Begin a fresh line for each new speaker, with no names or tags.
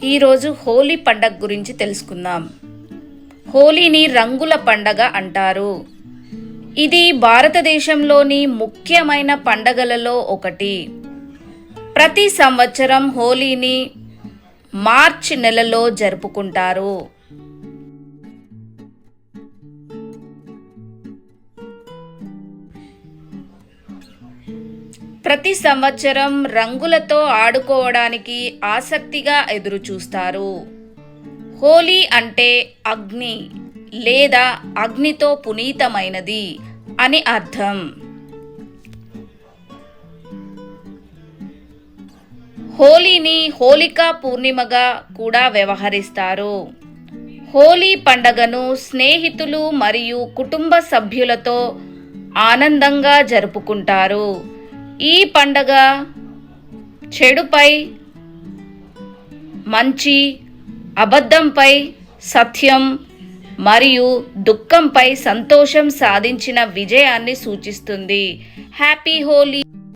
ఈరోజు హోలీ పండగ గురించి తెలుసుకుందాం. హోలీని రంగుల పండగ అంటారు. ఇది భారతదేశంలోని ముఖ్యమైన పండగలలో ఒకటి. ప్రతి సంవత్సరం హోలీని మార్చి నెలలో జరుపుకుంటారు. ప్రతి సంవత్సరం రంగులతో ఆడుకోవడానికి ఆసక్తిగా ఎదురుచూస్తారు. హోలీ అంటే అగ్ని లేదా అగ్నితో పునీతమైనది అని అర్థం. హోలీని హోలికా పూర్ణిమగా కూడా వ్యవహరిస్తారు. హోలీ పండగను స్నేహితులు మరియు కుటుంబ సభ్యులతో ఆనందంగా జరుపుకుంటారు. ఈ పండగ చెడుపై మంచి, అబద్ధంపై సత్యం మరియు దుఃఖంపై సంతోషం సాధించిన విజయాన్ని సూచిస్తుంది. హ్యాపీ హోలీ.